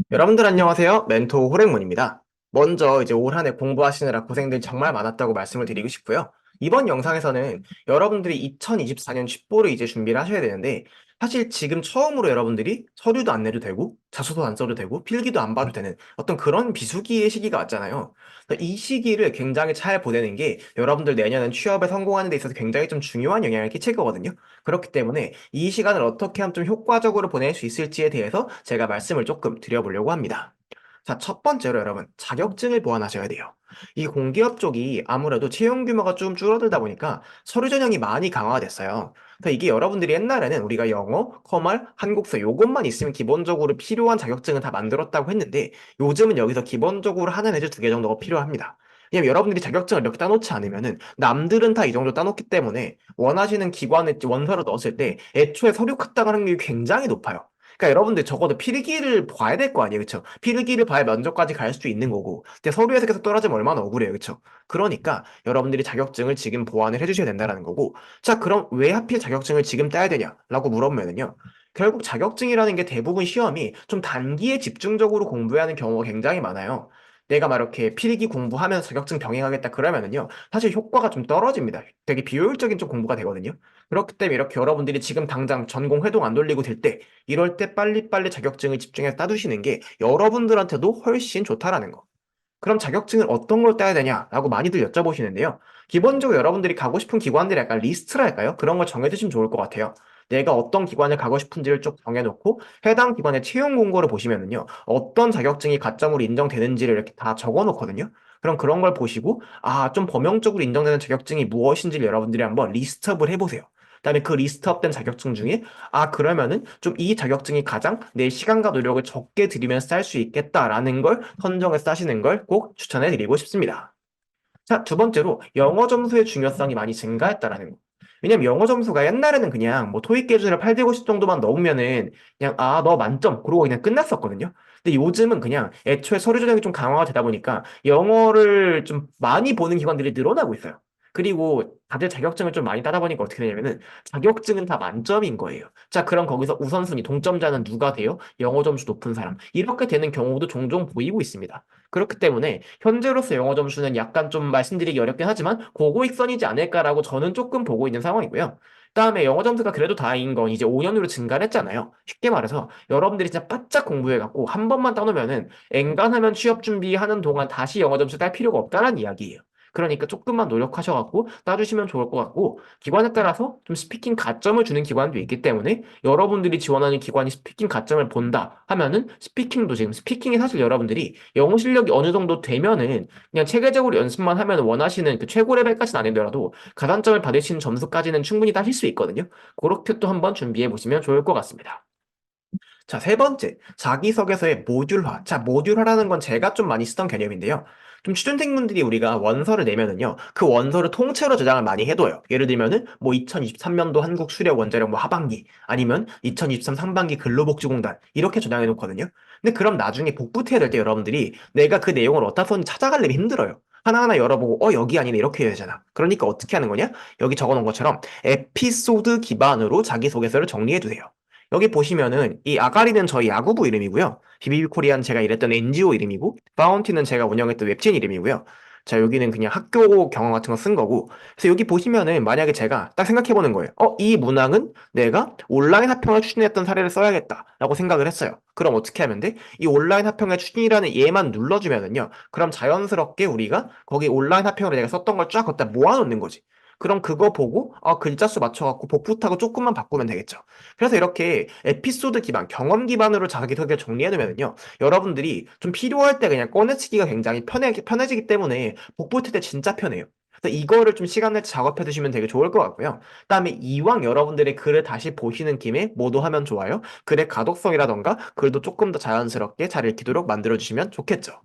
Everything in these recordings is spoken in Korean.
여러분들 안녕하세요. 멘토 호랭문입니다. 먼저 이제 올 한 해 공부하시느라 고생들 정말 많았다고 말씀을 드리고 싶고요. 이번 영상에서는 여러분들이 2024년 쥐뽀를 이제 준비를 하셔야 되는데 사실 지금 처음으로 여러분들이 서류도 안 내도 되고 자소도 안 써도 되고 필기도 안 봐도 되는 어떤 그런 비수기의 시기가 왔잖아요. 그래서 이 시기를 굉장히 잘 보내는 게 여러분들 내년엔 취업에 성공하는 데 있어서 굉장히 좀 중요한 영향을 끼칠 거거든요. 그렇기 때문에 이 시간을 어떻게 하면 좀 효과적으로 보낼 수 있을지에 대해서 제가 말씀을 조금 드려보려고 합니다. 자, 첫 번째로 여러분, 자격증을 보완하셔야 돼요. 이 공기업 쪽이 아무래도 채용 규모가 좀 줄어들다 보니까 서류 전형이 많이 강화됐어요. 그래서 이게 여러분들이 옛날에는 우리가 영어, 커말, 한국사 요것만 있으면 기본적으로 필요한 자격증은 다 만들었다고 했는데 요즘은 여기서 기본적으로 하나 내지 두 개 정도가 필요합니다. 왜냐면 여러분들이 자격증을 이렇게 따놓지 않으면은 남들은 다 이 정도 따놓기 때문에 원하시는 기관에 원서를 넣었을 때 애초에 서류 카딱을 확률이 굉장히 높아요. 그러니까 여러분들 적어도 필기를 봐야 될 거 아니에요, 그쵸? 필기를 봐야 면접까지 갈 수도 있는 거고. 근데 서류에서 계속 떨어지면 얼마나 억울해요, 그쵸? 그러니까 여러분들이 자격증을 지금 보완을 해주셔야 된다는 거고. 자, 그럼 왜 하필 자격증을 지금 따야 되냐라고 물어보면요. 결국 자격증이라는 게 대부분 시험이 좀 단기에 집중적으로 공부해야 하는 경우가 굉장히 많아요. 내가 막 이렇게 필기 공부하면서 자격증 병행하겠다 그러면은요, 사실 효과가 좀 떨어집니다. 되게 비효율적인 좀 공부가 되거든요. 그렇기 때문에 이렇게 여러분들이 지금 당장 전공 회동 안 돌리고 될 때, 이럴 때 빨리빨리 자격증을 집중해서 따두시는 게 여러분들한테도 훨씬 좋다라는 거. 그럼 자격증을 어떤 걸 따야 되냐라고 많이들 여쭤보시는데요. 기본적으로 여러분들이 가고 싶은 기관들이 약간 리스트랄까요? 그런 걸 정해두시면 좋을 것 같아요. 내가 어떤 기관을 가고 싶은지를 쭉 정해놓고 해당 기관의 채용 공고를 보시면은요. 어떤 자격증이 가점으로 인정되는지를 이렇게 다 적어놓거든요. 그럼 그런 걸 보시고 좀 범용적으로 인정되는 자격증이 무엇인지를 여러분들이 한번 리스트업을 해보세요. 그다음에 그 리스트업된 자격증 중에 그러면은 좀 이 자격증이 가장 내 시간과 노력을 적게 들이면서 딸 수 있겠다라는 걸 선정해서 따시는 걸 꼭 추천해 드리고 싶습니다. 자, 두 번째로 영어 점수의 중요성이 많이 증가했다라는 거. 왜냐면 영어 점수가 옛날에는 그냥 뭐 토익 기준으로 850 정도만 넘으면은 그냥 너 만점 그러고 그냥 끝났었거든요. 근데 요즘은 그냥 애초에 서류 전형이 좀 강화가 되다 보니까 영어를 좀 많이 보는 기관들이 늘어나고 있어요. 그리고 다들 자격증을 좀 많이 따다 보니까 어떻게 되냐면은 자격증은 다 만점인 거예요. 자, 그럼 거기서 우선순위 동점자는 누가 돼요? 영어 점수 높은 사람. 이렇게 되는 경우도 종종 보이고 있습니다. 그렇기 때문에 현재로서 영어 점수는 약간 좀 말씀드리기 어렵긴 하지만 고고익선이지 않을까라고 저는 조금 보고 있는 상황이고요. 그다음에 영어 점수가 그래도 다행인 건 이제 5년으로 증가를 했잖아요. 쉽게 말해서 여러분들이 진짜 바짝 공부해갖고 한 번만 따놓으면은 엔간하면 취업 준비하는 동안 다시 영어 점수 딸 필요가 없다는 이야기예요. 그러니까 조금만 노력하셔갖고 따주시면 좋을 것 같고 기관에 따라서 좀 스피킹 가점을 주는 기관도 있기 때문에 여러분들이 지원하는 기관이 스피킹 가점을 본다 하면은 스피킹도 지금 스피킹이 사실 여러분들이 영어 실력이 어느 정도 되면은 그냥 체계적으로 연습만 하면 원하시는 그 최고 레벨까지는 아니더라도 가산점을 받으시는 점수까지는 충분히 따실 수 있거든요. 그렇게 또 한번 준비해 보시면 좋을 것 같습니다. 자, 세 번째, 자기소개서의 모듈화. 자, 모듈화라는 건 제가 좀 많이 쓰던 개념인데요. 좀 취준생분들이 우리가 원서를 내면은요, 그 원서를 통째로 저장을 많이 해둬요. 예를 들면은, 뭐 2023년도 한국 수력 원자력 뭐 하반기, 아니면 2023 상반기 근로복지공단, 이렇게 저장해 놓거든요. 근데 그럼 나중에 복붙해야 될 때 여러분들이 내가 그 내용을 어디다 썼는지 찾아가려면 힘들어요. 하나하나 열어보고, 여기 아니네, 이렇게 해야 되잖아. 그러니까 어떻게 하는 거냐? 여기 적어 놓은 것처럼 에피소드 기반으로 자기소개서를 정리해 두세요. 여기 보시면은 이 아가리는 저희 야구부 이름이고요. 비비비 코리안 제가 일했던 NGO 이름이고 파운티는 제가 운영했던 웹진 이름이고요. 자, 여기는 그냥 학교 경험 같은 거 쓴 거고. 그래서 여기 보시면은 만약에 제가 딱 생각해 보는 거예요. 이 문항은 내가 온라인 학평을 추진했던 사례를 써야겠다라고 생각을 했어요. 그럼 어떻게 하면 돼? 이 온라인 학평의 추진이라는 얘만 눌러주면은요. 그럼 자연스럽게 우리가 거기 온라인 학평을 내가 썼던 걸 쫙 갖다 모아놓는 거지. 그럼 그거 보고 글자 수 맞춰갖고 복붙하고 조금만 바꾸면 되겠죠. 그래서 이렇게 에피소드 기반, 경험 기반으로 자기소개를 정리해두면요. 여러분들이 좀 필요할 때 그냥 꺼내치기가 굉장히 편해지기 때문에 복붙할 때 진짜 편해요. 그래서 이거를 좀 시간 내서 작업해 두시면 되게 좋을 것 같고요. 그다음에 이왕 여러분들의 글을 다시 보시는 김에 뭐도 하면 좋아요. 글의 가독성이라던가 글도 조금 더 자연스럽게 잘 읽히도록 만들어 주시면 좋겠죠.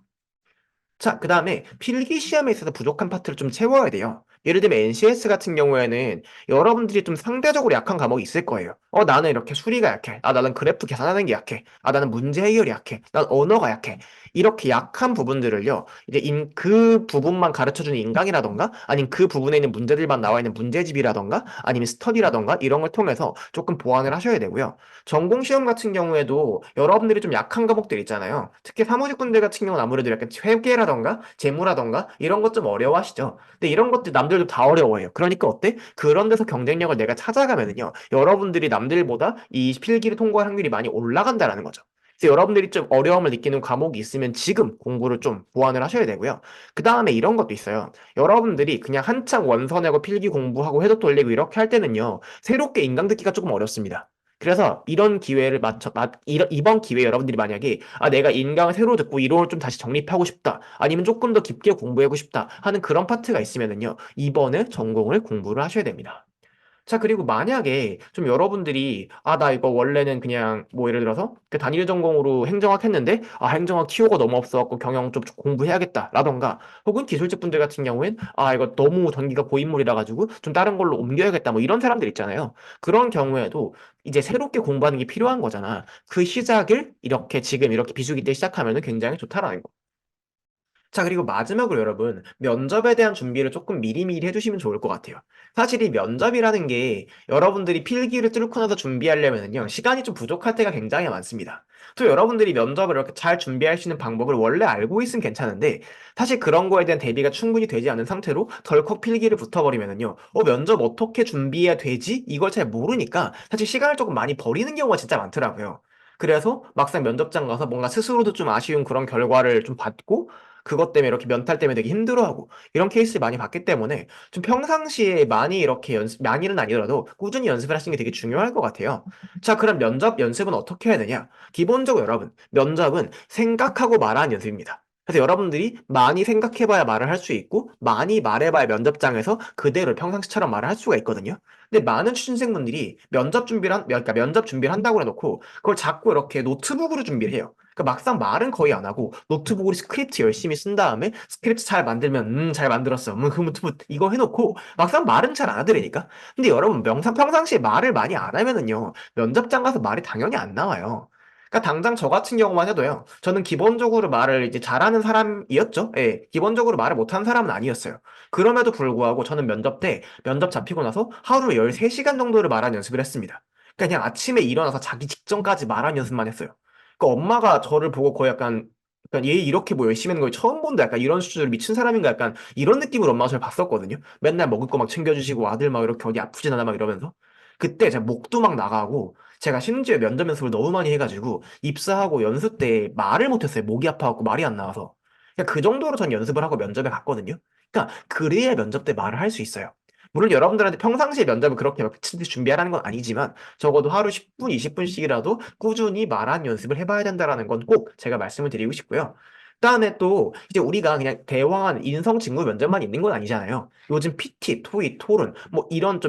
자, 그 다음에 필기 시험에 있어서 부족한 파트를 좀 채워야 돼요. 예를 들면 NCS 같은 경우에는 여러분들이 좀 상대적으로 약한 과목이 있을 거예요. 나는 이렇게 수리가 약해. 나는 그래프 계산하는 게 약해. 나는 문제 해결이 약해. 난 언어가 약해. 이렇게 약한 부분들을요, 이제 그 부분만 가르쳐주는 인강이라던가, 아니면 그 부분에 있는 문제들만 나와 있는 문제집이라던가, 아니면 스터디라던가, 이런 걸 통해서 조금 보완을 하셔야 되고요. 전공 시험 같은 경우에도 여러분들이 좀 약한 과목들 있잖아요. 특히 사무직분들 같은 경우는 아무래도 약간 회계라던가, 재무라던가, 이런 것 좀 어려워하시죠. 근데 이런 것들 남들도 다 어려워해요. 그러니까 어때? 그런 데서 경쟁력을 내가 찾아가면은요, 여러분들이 남들보다 이 필기를 통과할 확률이 많이 올라간다라는 거죠. 그래서 여러분들이 좀 어려움을 느끼는 과목이 있으면 지금 공부를 좀 보완을 하셔야 되고요. 그 다음에 이런 것도 있어요. 여러분들이 그냥 한창 원서내고 필기 공부하고 해도 돌리고 이렇게 할 때는요, 새롭게 인강 듣기가 조금 어렵습니다. 그래서 이런 기회를 이번 기회에 여러분들이 만약에 내가 인강을 새로 듣고 이론을 좀 다시 정립하고 싶다, 아니면 조금 더 깊게 공부하고 싶다 하는 그런 파트가 있으면은요, 이번에 전공을 공부를 하셔야 됩니다. 자, 그리고 만약에 좀 여러분들이, 나 이거 원래는 그냥, 뭐 예를 들어서, 그 단일 전공으로 행정학 했는데, 행정학 키워가 너무 없어갖고 경영 좀 공부해야겠다, 라던가, 혹은 기술직 분들 같은 경우엔, 이거 너무 전기가 고인물이라 가지고 좀 다른 걸로 옮겨야겠다, 뭐 이런 사람들 있잖아요. 그런 경우에도 이제 새롭게 공부하는 게 필요한 거잖아. 그 시작을 이렇게 지금 이렇게 비수기 때 시작하면 굉장히 좋다라는 거. 자, 그리고 마지막으로 여러분, 면접에 대한 준비를 조금 미리미리 해주시면 좋을 것 같아요. 사실 이 면접이라는 게 여러분들이 필기를 뚫고 나서 준비하려면요, 시간이 좀 부족할 때가 굉장히 많습니다. 또 여러분들이 면접을 이렇게 잘 준비할 수 있는 방법을 원래 알고 있으면 괜찮은데, 사실 그런 거에 대한 대비가 충분히 되지 않은 상태로 덜컥 필기를 붙어버리면요, 면접 어떻게 준비해야 되지? 이걸 잘 모르니까 사실 시간을 조금 많이 버리는 경우가 진짜 많더라고요. 그래서 막상 면접장 가서 뭔가 스스로도 좀 아쉬운 그런 결과를 좀 받고, 그것 때문에 이렇게 면탈 때문에 되게 힘들어하고 이런 케이스 많이 봤기 때문에 좀 평상시에 많이 이렇게 많이는 아니더라도 꾸준히 연습을 하시는 게 되게 중요할 것 같아요. 자, 그럼 면접 연습은 어떻게 해야 되냐? 기본적으로 여러분, 면접은 생각하고 말하는 연습입니다. 그래서 여러분들이 많이 생각해봐야 말을 할 수 있고, 많이 말해봐야 면접장에서 그대로 평상시처럼 말을 할 수가 있거든요. 근데 많은 취준생분들이 그러니까 면접 준비를 한다고 해놓고, 그걸 자꾸 이렇게 노트북으로 준비를 해요. 그러니까 막상 말은 거의 안 하고 노트북으로 스크립트 열심히 쓴 다음에 스크립트 잘 만들면 잘 만들었어. 흐뭇흐뭇 이거 해놓고 막상 말은 잘 안 하더라니까. 근데 여러분 평상시에 말을 많이 안 하면은요, 면접장 가서 말이 당연히 안 나와요. 그러니까 당장 저 같은 경우만 해도요, 저는 기본적으로 말을 이제 잘하는 사람이었죠. 예, 기본적으로 말을 못하는 사람은 아니었어요. 그럼에도 불구하고 저는 면접 때 면접 잡히고 나서 하루에 13시간 정도를 말하는 연습을 했습니다. 그냥 아침에 일어나서 자기 직전까지 말하는 연습만 했어요. 그 엄마가 저를 보고 거의 약간 얘 이렇게 뭐 열심히 하는 걸 처음 본다, 약간 이런 수준으로 미친 사람인가, 약간 이런 느낌으로 엄마가 저를 봤었거든요. 맨날 먹을 거 막 챙겨주시고 아들 막 이렇게 어디 아프진 않아 막 이러면서. 그때 제가 목도 막 나가고, 제가 심지어 면접 연습을 너무 많이 해가지고 입사하고 연수 때 말을 못했어요. 목이 아파갖고 말이 안 나와서. 그냥 그 정도로 전 연습을 하고 면접에 갔거든요. 그러니까 그래야 면접 때 말을 할 수 있어요. 물론 여러분들한테 평상시에 면접을 그렇게 막 준비하라는 건 아니지만, 적어도 하루 10분, 20분씩이라도 꾸준히 말하는 연습을 해봐야 된다라는 건 꼭 제가 말씀을 드리고 싶고요. 그다음에 또 이제 우리가 그냥 대화한 인성 직무 면접만 있는 건 아니잖아요. 요즘 PT, 토익, 토론 뭐 이런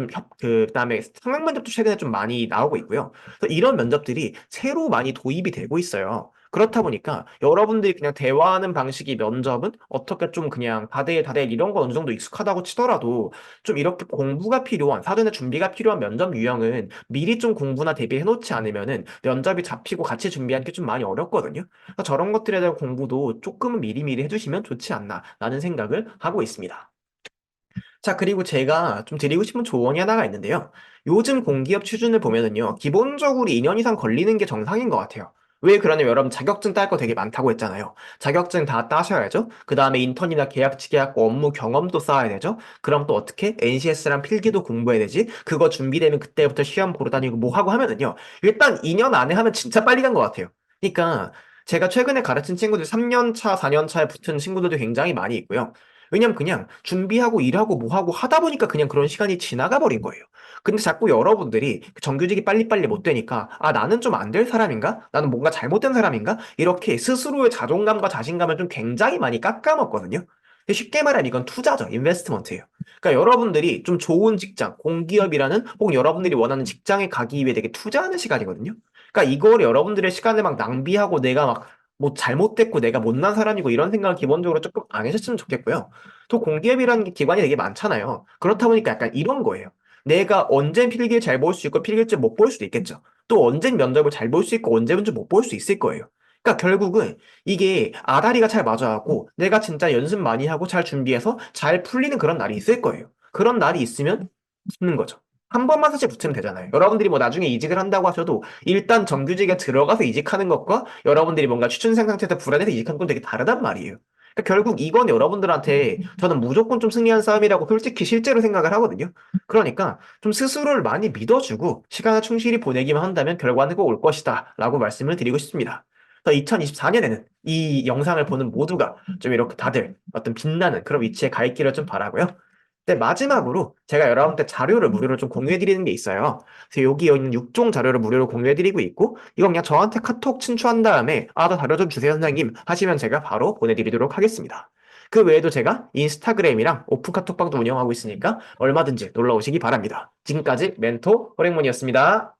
그다음에 상명 면접도 최근에 좀 많이 나오고 있고요. 그래서 이런 면접들이 새로 많이 도입이 되고 있어요. 그렇다 보니까 여러분들이 그냥 대화하는 방식이 면접은 어떻게 좀 그냥 다대일 다대일 이런 거 어느 정도 익숙하다고 치더라도, 좀 이렇게 공부가 필요한, 사전에 준비가 필요한 면접 유형은 미리 좀 공부나 대비해 놓지 않으면은 면접이 잡히고 같이 준비하는 게 좀 많이 어렵거든요. 그래서 저런 것들에 대한 공부도 조금은 미리미리 해주시면 좋지 않나라는 생각을 하고 있습니다. 자, 그리고 제가 좀 드리고 싶은 조언이 하나가 있는데요. 요즘 공기업 취준을 보면은요, 기본적으로 2년 이상 걸리는 게 정상인 것 같아요. 왜 그러냐면, 여러분 자격증 딸 거 되게 많다고 했잖아요. 자격증 다 따셔야죠. 그 다음에 인턴이나 계약직계약 업무 경험도 쌓아야 되죠. 그럼 또 어떻게 NCS랑 필기도 공부해야 되지? 그거 준비되면 그때부터 시험 보러 다니고 뭐 하고 하면은요, 일단 2년 안에 하면 진짜 빨리 간 것 같아요. 그러니까 제가 최근에 가르친 친구들 3년 차, 4년 차에 붙은 친구들도 굉장히 많이 있고요. 왜냐면 그냥 준비하고 일하고 뭐하고 하다 보니까 그냥 그런 시간이 지나가 버린 거예요. 근데 자꾸 여러분들이 그 정규직이 빨리빨리 못 되니까, 나는 좀 안 될 사람인가? 나는 뭔가 잘못된 사람인가? 이렇게 스스로의 자존감과 자신감을 좀 굉장히 많이 깎아먹거든요. 근데 쉽게 말하면 이건 투자죠. 인베스트먼트예요. 그러니까 여러분들이 좀 좋은 직장, 공기업이라는, 혹은 여러분들이 원하는 직장에 가기 위해 되게 투자하는 시간이거든요. 그러니까 이걸 여러분들의 시간을 막 낭비하고 내가 막 뭐 잘못됐고 내가 못난 사람이고 이런 생각을 기본적으로 조금 안 하셨으면 좋겠고요. 또 공기업이라는 게 기관이 되게 많잖아요. 그렇다 보니까 약간 이런 거예요. 내가 언젠 필기를 잘 볼 수 있고 필기를 못 볼 수도 있겠죠. 또 언젠 면접을 잘 볼 수 있고 언제는 좀 못 볼 수 있을 거예요. 그러니까 결국은 이게 아다리가 잘 맞아갖고 내가 진짜 연습 많이 하고 잘 준비해서 잘 풀리는 그런 날이 있을 거예요. 그런 날이 있으면 붙는 거죠. 한 번만 사실 붙으면 되잖아요. 여러분들이 뭐 나중에 이직을 한다고 하셔도 일단 정규직에 들어가서 이직하는 것과 여러분들이 뭔가 취준생 상태에서 불안해서 이직하는 건 되게 다르단 말이에요. 그러니까 결국 이건 여러분들한테 저는 무조건 좀 승리한 싸움이라고 솔직히 실제로 생각을 하거든요. 그러니까 좀 스스로를 많이 믿어주고 시간을 충실히 보내기만 한다면 결과는 꼭 올 것이다 라고 말씀을 드리고 싶습니다. 2024년에는 이 영상을 보는 모두가 좀 이렇게 다들 어떤 빛나는 그런 위치에 가 있기를 좀 바라고요. 네, 마지막으로 제가 여러분한테 자료를 무료로 좀 공유해드리는 게 있어요. 그래서 여기 있는 6종 자료를 무료로 공유해드리고 있고, 이거 그냥 저한테 카톡 친추한 다음에, 아, 나 자료 좀 주세요, 선생님. 하시면 제가 바로 보내드리도록 하겠습니다. 그 외에도 제가 인스타그램이랑 오픈 카톡방도 운영하고 있으니까 얼마든지 놀러 오시기 바랍니다. 지금까지 멘토 호랭몬이었습니다.